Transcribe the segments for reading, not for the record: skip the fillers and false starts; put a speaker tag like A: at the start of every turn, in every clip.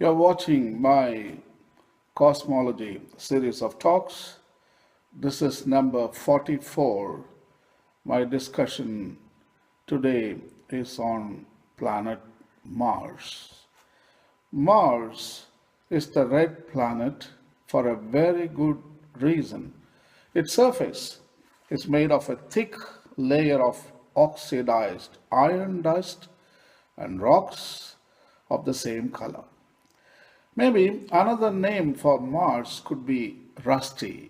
A: You're watching my Cosmology series of talks. This is number 44. My discussion today is on planet Mars. Mars is the red planet for a very good reason. Its surface is made of a thick layer of oxidized iron dust and rocks of the same color. Maybe another name for Mars could be rusty,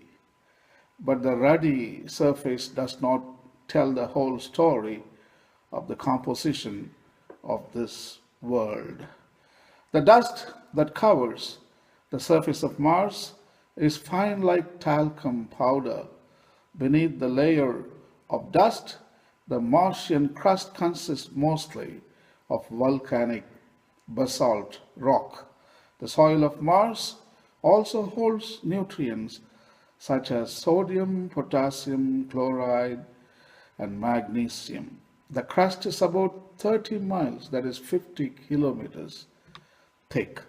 A: but the ruddy surface does not tell the whole story of the composition of this world. The dust that covers the surface of Mars is fine like talcum powder. Beneath the layer of dust, the Martian crust consists mostly of volcanic basalt rock. The soil of Mars also holds nutrients such as sodium, potassium, chloride, and magnesium. The crust is about 30 miles, that is 50 kilometers thick.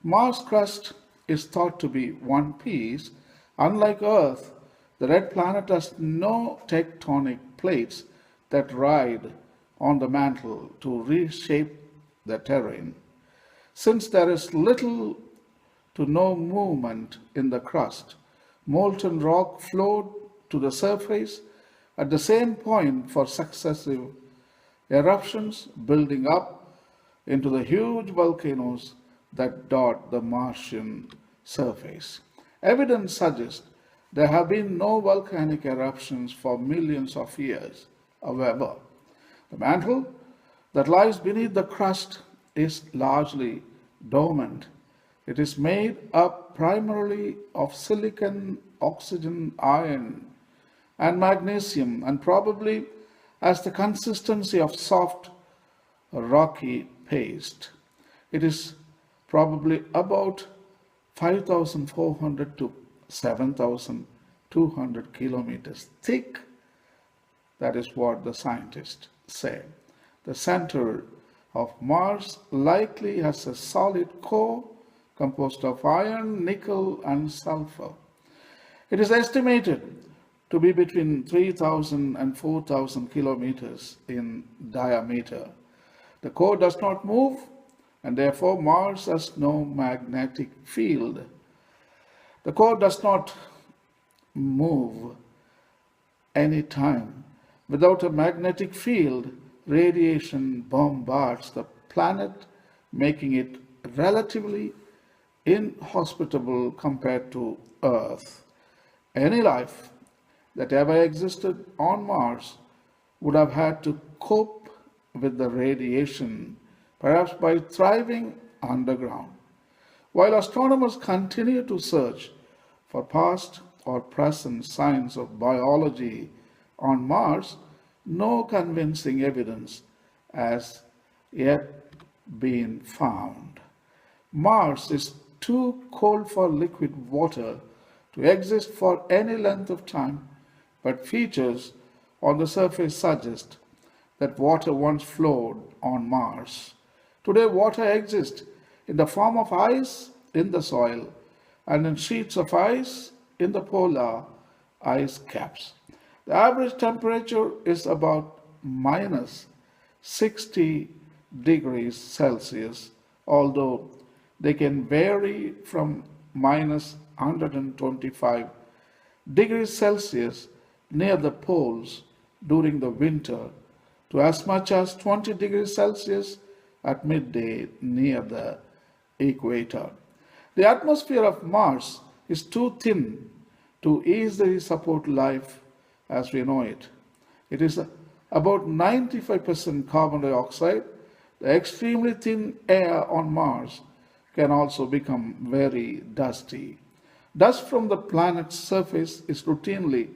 A: Mars crust is thought to be one piece. Unlike Earth, the red planet has no tectonic plates that ride on the mantle to reshape the terrain. Since there is little to no movement in the crust, molten rock flowed to the surface at the same point for successive eruptions, building up into the huge volcanoes that dot the Martian surface. Evidence suggests there have been no volcanic eruptions for millions of years. However, the mantle that lies beneath the crust is largely dormant. It is made up primarily of silicon, oxygen, iron, and magnesium, and probably has the consistency of soft, rocky paste. It is probably about 5,400 to 7,200 kilometers thick. That is what the scientists say. The center of Mars likely has a solid core composed of iron, nickel, and sulfur. It is estimated to be between 3,000 and 4,000 kilometers in diameter. The core does not move, and therefore Mars has no magnetic field. The core does not move any time. Without a magnetic field, radiation bombards the planet, making it relatively inhospitable compared to Earth. Any life that ever existed on Mars would have had to cope with the radiation, perhaps by thriving underground. While astronomers continue to search for past or present signs of biology on Mars, no convincing evidence has yet been found. Mars is too cold for liquid water to exist for any length of time, but features on the surface suggest that water once flowed on Mars. Today, water exists in the form of ice in the soil and in sheets of ice in the polar ice caps. The average temperature is about minus 60 degrees Celsius, although they can vary from minus 125 degrees Celsius near the poles during the winter to as much as 20 degrees Celsius at midday near the equator. The atmosphere of Mars is too thin to easily support life as we know it. It is about 95% carbon dioxide. The extremely thin air on Mars can also become very dusty. Dust from the planet's surface is routinely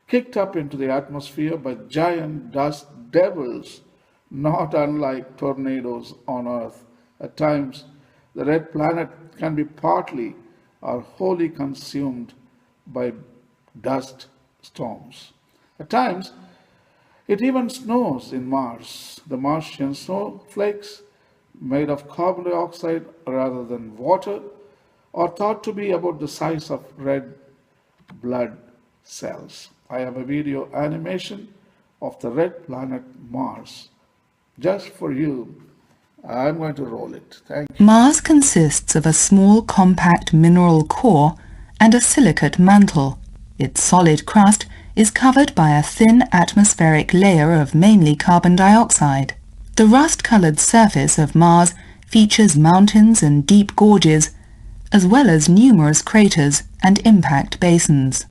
A: kicked up into the atmosphere by giant dust devils, not unlike tornadoes on Earth. At times, the red planet can be partly or wholly consumed by dust storms. At times, it even snows in Mars. The Martian snowflakes made of carbon dioxide rather than water, are thought to be about the size of red blood cells. I have a video animation of the red planet Mars just for you. I'm going to roll it. Thank you.
B: Mars consists of a small compact mineral core and a silicate mantle. Its solid crust is covered by a thin atmospheric layer of mainly carbon dioxide. The rust-colored surface of Mars features mountains and deep gorges, as well as numerous craters and impact basins.